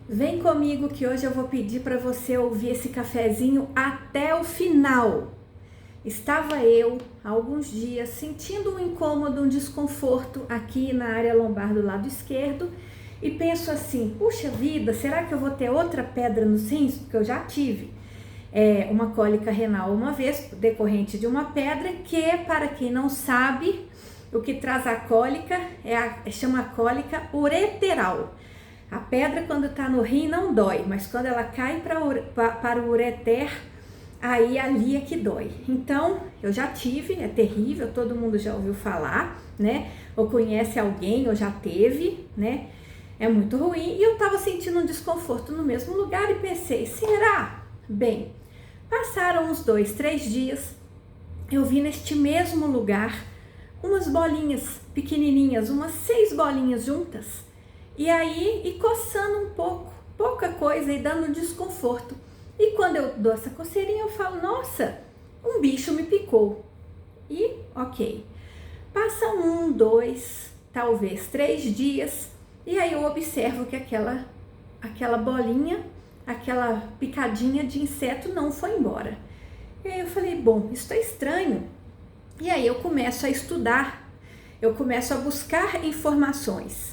Vem comigo que hoje eu vou pedir para você ouvir esse cafezinho até o final. Estava eu, há alguns dias, sentindo um incômodo, um desconforto aqui na área lombar do lado esquerdo e penso assim, puxa vida, será que eu vou ter outra pedra nos rins? Porque eu já tive uma cólica renal uma vez, decorrente de uma pedra que, para quem não sabe, o que traz a cólica chama cólica ureteral. A pedra, quando está no rim, não dói, mas quando ela cai para o ureter, aí ali é que dói. Então, eu já tive, é terrível, todo mundo já ouviu falar, né? Ou conhece alguém, ou já teve, né? É muito ruim. E eu estava sentindo um desconforto no mesmo lugar e pensei, será? Bem, passaram uns 2, 3 dias, eu vi neste mesmo lugar umas bolinhas pequenininhas, umas 6 bolinhas juntas. E aí, coçando um pouco, pouca coisa e dando desconforto. E quando eu dou essa coceirinha, eu falo, nossa, um bicho me picou. E, ok. Passa 1, 2, talvez 3 dias, e aí eu observo que aquela bolinha, aquela picadinha de inseto não foi embora. E aí eu falei, bom, isso tá estranho. E aí eu começo a estudar, eu começo a buscar informações.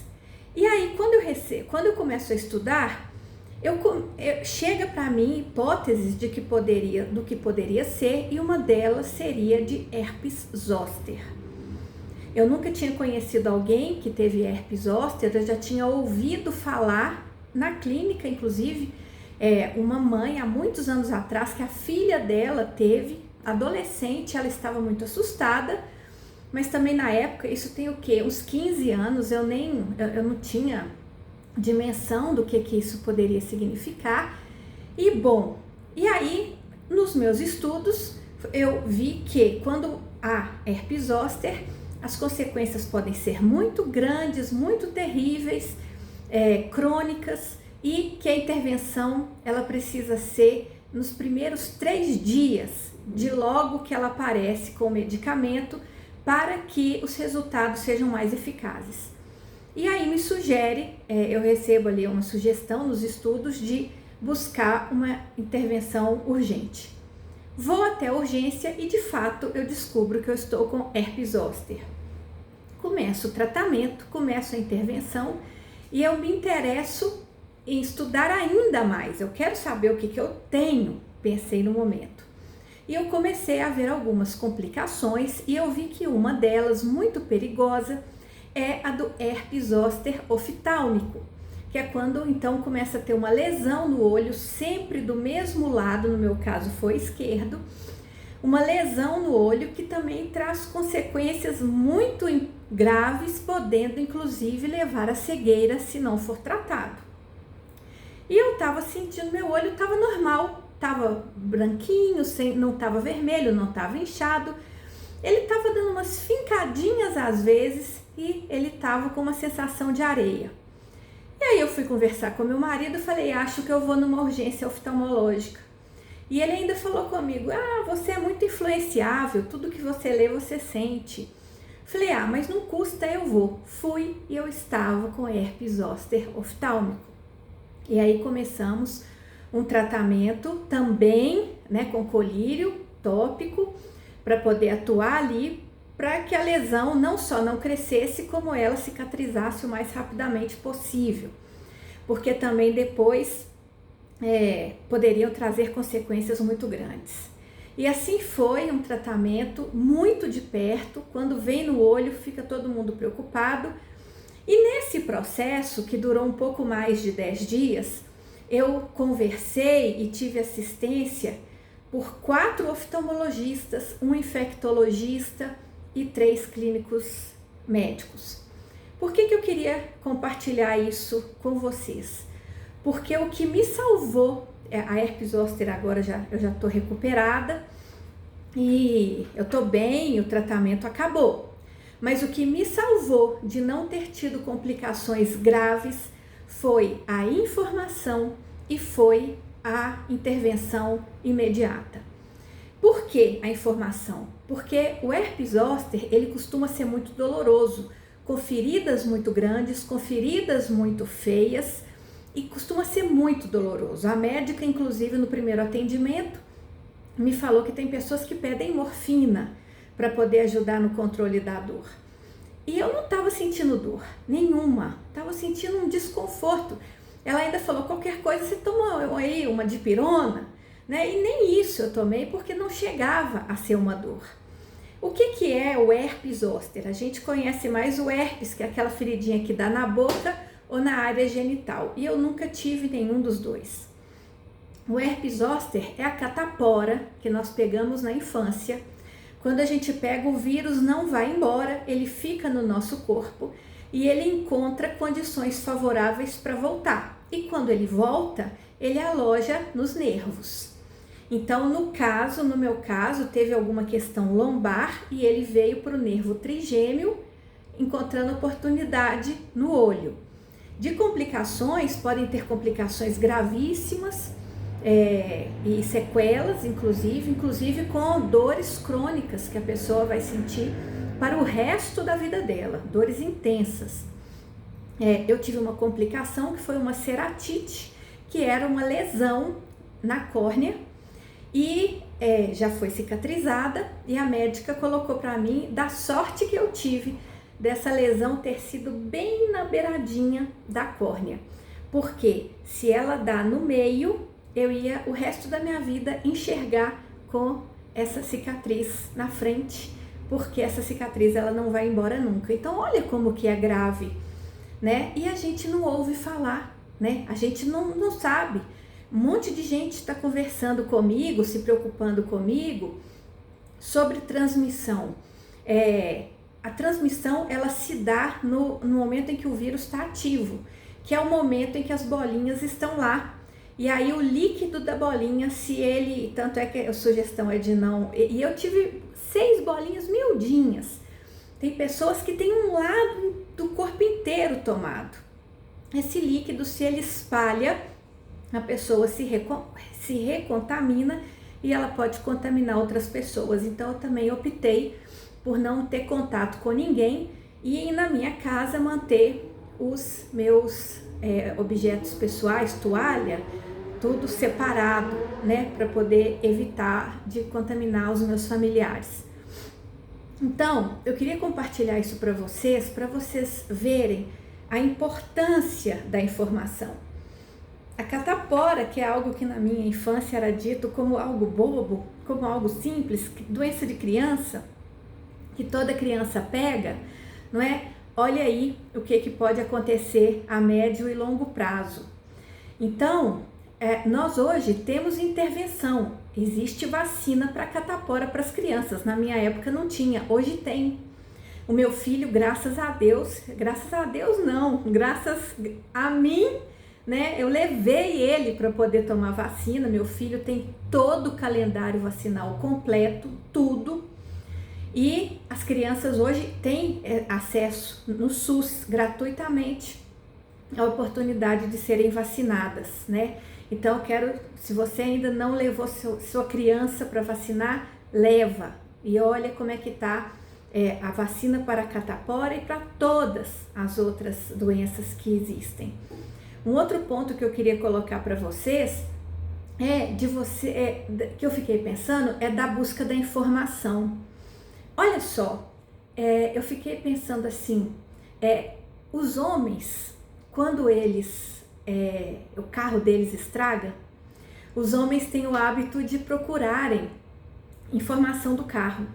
E aí, quando eu começo a estudar, chega para mim hipóteses do que poderia ser, e uma delas seria de herpes zoster. Eu nunca tinha conhecido alguém que teve herpes zoster, eu já tinha ouvido falar na clínica, inclusive, uma mãe há muitos anos atrás, que a filha dela teve, adolescente, ela estava muito assustada. Mas também na época, isso tem o quê? Uns 15 anos, eu não tinha dimensão do que isso poderia significar. E bom, e aí nos meus estudos eu vi que quando há herpes zoster, as consequências podem ser muito grandes, muito terríveis, crônicas, e que a intervenção ela precisa ser nos primeiros 3 dias, de logo que ela aparece com o medicamento, para que os resultados sejam mais eficazes. E aí me sugere, eu recebo ali uma sugestão nos estudos de buscar uma intervenção urgente. Vou até a urgência e de fato eu descubro que eu estou com herpes zoster. Começo o tratamento, começo a intervenção e eu me interesso em estudar ainda mais. Eu quero saber o que eu tenho, pensei no momento. E eu comecei a ver algumas complicações e eu vi que uma delas, muito perigosa, é a do herpes zoster oftálmico, que é quando então começa a ter uma lesão no olho, sempre do mesmo lado, no meu caso foi esquerdo, uma lesão no olho que também traz consequências muito graves, podendo inclusive levar à cegueira se não for tratado. E eu estava sentindo, meu olho estava normal, estava branquinho, não estava vermelho, não estava inchado. Ele estava dando umas fincadinhas às vezes e ele estava com uma sensação de areia. E aí eu fui conversar com meu marido e falei, acho que eu vou numa urgência oftalmológica. E ele ainda falou comigo, você é muito influenciável, tudo que você lê você sente. Falei, mas não custa, eu vou. Fui e eu estava com herpes zoster oftálmico. E aí começamos um tratamento também, né, com colírio tópico, para poder atuar ali, para que a lesão não só não crescesse, como ela cicatrizasse o mais rapidamente possível. Porque também depois poderiam trazer consequências muito grandes. E assim foi um tratamento muito de perto, quando vem no olho fica todo mundo preocupado. E nesse processo, que durou um pouco mais de 10 dias, eu conversei e tive assistência por 4 oftalmologistas, um infectologista e 3 clínicos médicos. Por que eu queria compartilhar isso com vocês? Porque o que me salvou, a herpes zoster agora eu já estou recuperada e eu estou bem, o tratamento acabou. Mas o que me salvou de não ter tido complicações graves foi a informação e foi a intervenção imediata. Por que a informação? Porque o herpes zoster, ele costuma ser muito doloroso, com feridas muito grandes, com feridas muito feias, e costuma ser muito doloroso. A médica, inclusive, no primeiro atendimento, me falou que tem pessoas que pedem morfina para poder ajudar no controle da dor. E eu não estava sentindo dor nenhuma, estava sentindo um desconforto. Ela ainda falou, qualquer coisa você toma aí uma dipirona, né? E nem isso eu tomei porque não chegava a ser uma dor. O que é o herpes zoster? A gente conhece mais o herpes, que é aquela feridinha que dá na boca ou na área genital. E eu nunca tive nenhum dos dois. O herpes zoster é a catapora que nós pegamos na infância. Quando a gente pega, o vírus não vai embora, ele fica no nosso corpo e ele encontra condições favoráveis para voltar. E quando ele volta, ele aloja nos nervos. Então, no meu caso, teve alguma questão lombar e ele veio para o nervo trigêmeo, encontrando oportunidade no olho. De complicações, podem ter complicações gravíssimas, e sequelas, inclusive com dores crônicas que a pessoa vai sentir para o resto da vida dela, dores intensas. Eu tive uma complicação que foi uma ceratite, que era uma lesão na córnea e já foi cicatrizada, e a médica colocou para mim da sorte que eu tive dessa lesão ter sido bem na beiradinha da córnea, porque se ela dá no meio, eu ia o resto da minha vida enxergar com essa cicatriz na frente, porque essa cicatriz ela não vai embora nunca. Então olha como que é grave, né? E a gente não ouve falar, né? A gente não sabe. Um monte de gente está conversando comigo, se preocupando comigo sobre transmissão. A transmissão ela se dá no momento em que o vírus está ativo, que é o momento em que as bolinhas estão lá. E aí o líquido da bolinha, se ele, tanto é que a sugestão é de não, e eu tive 6 bolinhas miudinhas. Tem pessoas que têm um lado do corpo inteiro tomado. Esse líquido, se ele espalha, a pessoa se recontamina e ela pode contaminar outras pessoas. Então eu também optei por não ter contato com ninguém e na minha casa manter os meus objetos pessoais, toalha, tudo separado, né, para poder evitar de contaminar os meus familiares. Então, eu queria compartilhar isso para vocês verem a importância da informação. A catapora, que é algo que na minha infância era dito como algo bobo, como algo simples, doença de criança, que toda criança pega, não é? Olha aí o que pode acontecer a médio e longo prazo. Então, nós hoje temos intervenção, existe vacina para catapora para as crianças, na minha época não tinha, hoje tem. O meu filho, graças a Deus não, graças a mim, né, eu levei ele para poder tomar vacina. Meu filho tem todo o calendário vacinal completo, tudo, e as crianças hoje têm acesso no SUS gratuitamente a oportunidade de serem vacinadas, né? Então eu quero, se você ainda não levou sua criança para vacinar, leva e olha como é que tá a vacina para a catapora e para todas as outras doenças que existem. Um outro ponto que eu queria colocar para vocês que eu fiquei pensando é da busca da informação. Olha só, eu fiquei pensando assim, os homens, quando o carro deles estraga, os homens têm o hábito de procurarem informação do carro.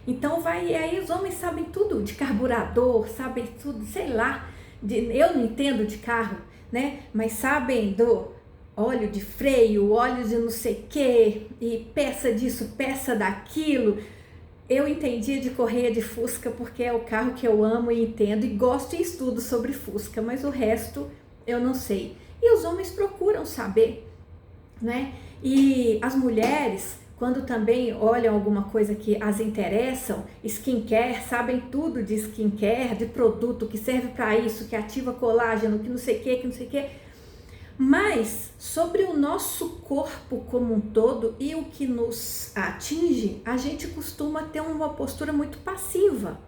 Então aí os homens sabem tudo de carburador, sabem tudo, sei lá, eu não entendo de carro, né? Mas sabem do óleo de freio, óleo de não sei o que, e peça disso, peça daquilo. Eu entendi de correia de Fusca porque é o carro que eu amo e entendo e gosto e estudo sobre Fusca, mas o resto eu não sei. E os homens procuram saber, né? E as mulheres, quando também olham alguma coisa que as interessam, skincare, sabem tudo de skincare, de produto que serve para isso, que ativa colágeno, que não sei o que. Mas sobre o nosso corpo como um todo e o que nos atinge, a gente costuma ter uma postura muito passiva,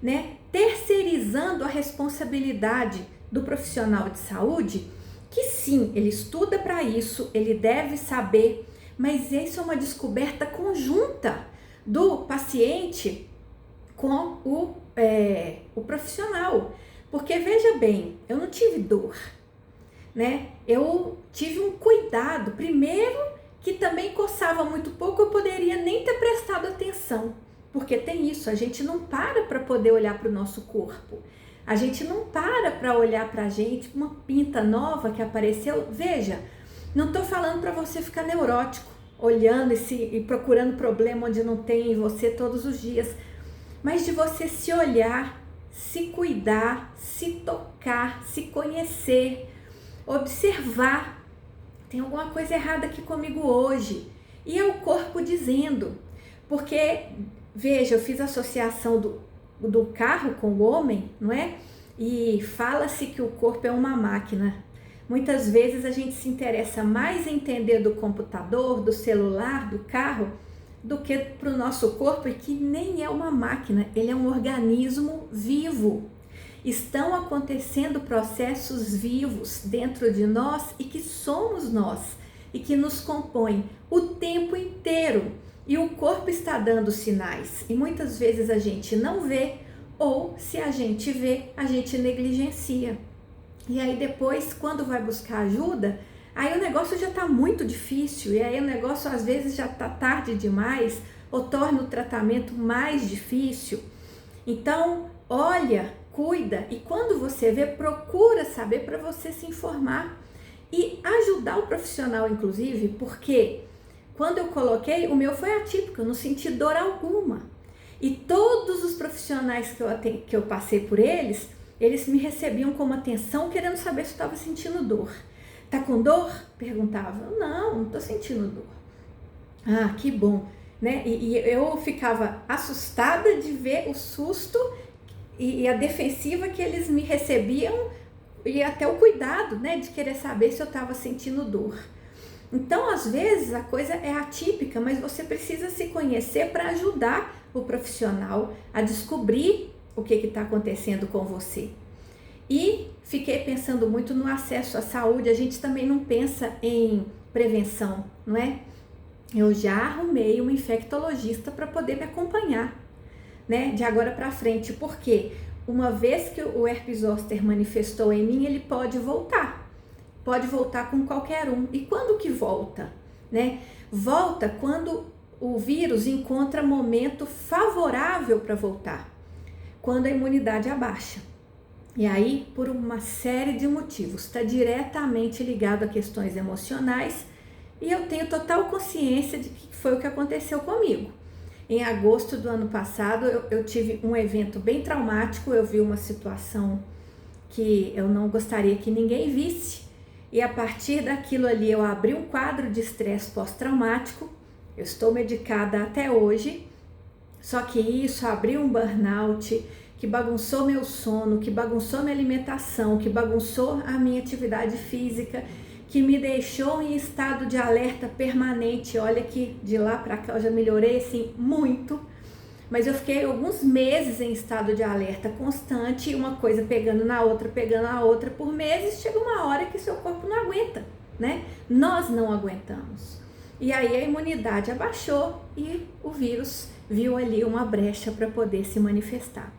né? Terceirizando a responsabilidade do profissional de saúde que sim, ele estuda para isso, ele deve saber, mas isso é uma descoberta conjunta do paciente com o profissional. Porque veja bem, eu não tive dor, né? Eu tive um cuidado. Primeiro, que também coçava muito pouco, eu poderia nem ter prestado atenção. Porque tem isso, a gente não para poder olhar para o nosso corpo. A gente não para olhar para a gente, uma pinta nova que apareceu. Veja, não estou falando para você ficar neurótico, olhando e procurando problema onde não tem em você todos os dias. Mas de você se olhar, se cuidar, se tocar, se conhecer, observar. Tem alguma coisa errada aqui comigo hoje. E é o corpo dizendo. Porque, veja, eu fiz associação do carro com o homem, não é? E fala-se que o corpo é uma máquina. Muitas vezes a gente se interessa mais em entender do computador, do celular, do carro, do que para o nosso corpo, e que nem é uma máquina, ele é um organismo vivo. Estão acontecendo processos vivos dentro de nós e que somos nós e que nos compõem o tempo inteiro. E o corpo está dando sinais e muitas vezes a gente não vê, ou se a gente vê, a gente negligencia. E aí depois, quando vai buscar ajuda, aí o negócio já está muito difícil, e aí o negócio às vezes já está tarde demais, ou torna o tratamento mais difícil. Então, olha, cuida, e quando você vê, procura saber para você se informar e ajudar o profissional, inclusive, porque quando eu coloquei, o meu foi atípico, eu não senti dor alguma. E todos os profissionais que eu passei por eles me recebiam com atenção, querendo saber se eu estava sentindo dor. Tá com dor? Perguntava. Não tô sentindo dor. Ah, que bom, né? E eu ficava assustada de ver o susto e a defensiva que eles me recebiam, e até o cuidado, né, de querer saber se eu estava sentindo dor. Então, às vezes, a coisa é atípica, mas você precisa se conhecer para ajudar o profissional a descobrir o que está acontecendo com você. E fiquei pensando muito no acesso à saúde. A gente também não pensa em prevenção, não é? Eu já arrumei um infectologista para poder me acompanhar, né, de agora para frente, porque uma vez que o herpes zoster manifestou em mim, ele pode voltar com qualquer um. E quando que volta, né? Volta quando o vírus encontra momento favorável para voltar, quando a imunidade abaixa. E aí, por uma série de motivos, está diretamente ligado a questões emocionais, e eu tenho total consciência de que foi o que aconteceu comigo. Em agosto do ano passado, eu tive um evento bem traumático. Eu vi uma situação que eu não gostaria que ninguém visse, e a partir daquilo ali eu abri um quadro de estresse pós-traumático. Eu estou medicada até hoje, só que isso abriu um burnout que bagunçou meu sono, que bagunçou minha alimentação, que bagunçou a minha atividade física, que me deixou em estado de alerta permanente. Olha que de lá para cá eu já melhorei assim muito, mas eu fiquei alguns meses em estado de alerta constante, uma coisa pegando na outra, por meses. Chega uma hora que seu corpo não aguenta, né? Nós não aguentamos. E aí a imunidade abaixou e o vírus viu ali uma brecha para poder se manifestar.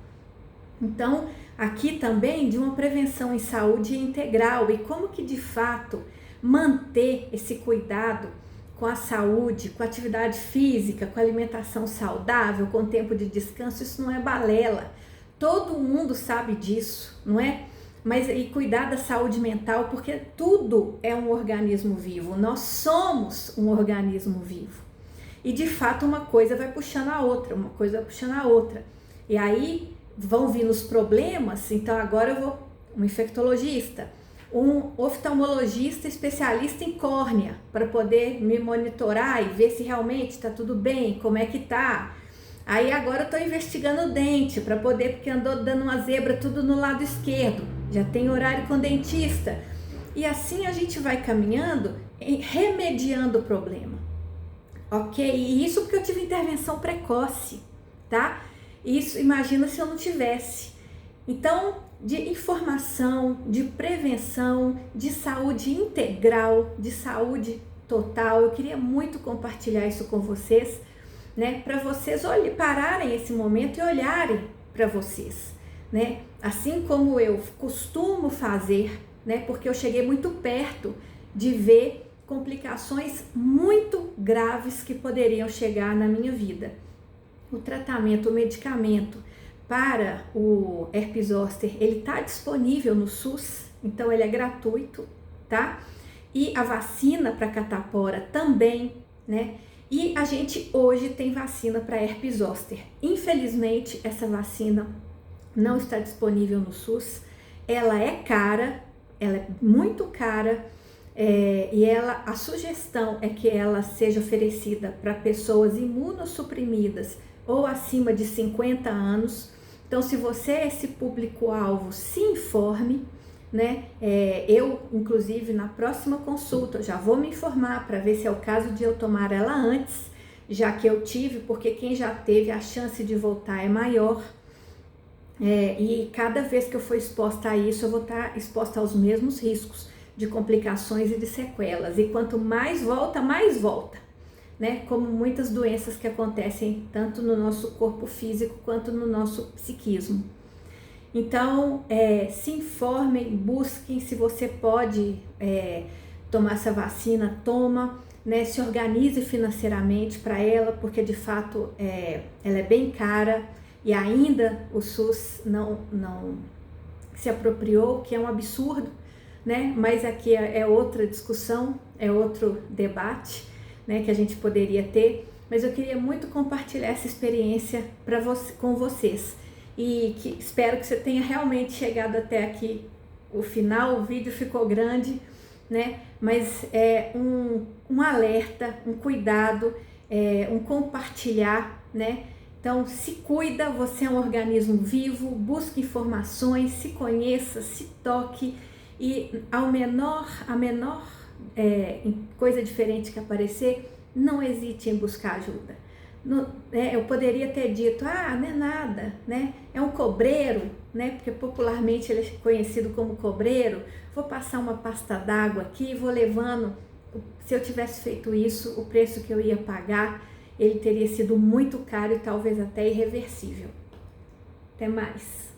Então, aqui também de uma prevenção em saúde integral, e como que de fato manter esse cuidado com a saúde, com a atividade física, com a alimentação saudável, com o tempo de descanso. Isso não é balela, todo mundo sabe disso, não é? Mas e cuidar da saúde mental, porque tudo é um organismo vivo, nós somos um organismo vivo. E de fato uma coisa vai puxando a outra, E aí vão vir os problemas. Então agora eu vou um infectologista, um oftalmologista especialista em córnea, para poder me monitorar e ver se realmente está tudo bem, como é que tá. Aí agora eu estou investigando o dente, para poder, porque andou dando uma zebra tudo no lado esquerdo, já tem horário com dentista. E assim a gente vai caminhando, remediando o problema, ok? E isso porque eu tive intervenção precoce, tá? Isso, imagina se eu não tivesse. Então, de informação, de prevenção, de saúde integral, de saúde total. Eu queria muito compartilhar isso com vocês, né? Para vocês pararem esse momento e olharem para vocês, né? Assim como eu costumo fazer, né? Porque eu cheguei muito perto de ver complicações muito graves que poderiam chegar na minha vida. O tratamento, o medicamento para o herpes zoster, ele está disponível no SUS, então ele é gratuito, tá? E a vacina para catapora também, né? E a gente hoje tem vacina para herpes zoster. Infelizmente, essa vacina não está disponível no SUS, ela é cara, ela é muito cara, e a sugestão é que ela seja oferecida para pessoas imunossuprimidas ou acima de 50 anos. Então, se você é esse público-alvo, se informe, né? Eu, inclusive, na próxima consulta, já vou me informar para ver se é o caso de eu tomar ela antes, já que eu tive, porque quem já teve, a chance de voltar é maior. E cada vez que eu for exposta a isso, eu vou estar exposta aos mesmos riscos de complicações e de sequelas. E quanto mais volta, né? Como muitas doenças que acontecem tanto no nosso corpo físico quanto no nosso psiquismo. Então, se informem, busquem, se você pode tomar essa vacina, toma, né? Se organize financeiramente para ela, porque de fato ela é bem cara e ainda o SUS não se apropriou, que é um absurdo, né? Mas aqui é outra discussão, é outro debate, né, que a gente poderia ter, mas eu queria muito compartilhar essa experiência com vocês e espero que você tenha realmente chegado até aqui. O final, o vídeo ficou grande, né, mas é um alerta, um cuidado, um compartilhar, né. Então, se cuida, você é um organismo vivo, busque informações, se conheça, se toque e a menor coisa diferente que aparecer, não hesite em buscar ajuda. Eu poderia ter dito, não é nada, né? É um cobreiro, né? Porque popularmente ele é conhecido como cobreiro. Vou passar uma pasta d'água aqui, vou levando. Se eu tivesse feito isso, o preço que eu ia pagar, ele teria sido muito caro e talvez até irreversível. Até mais.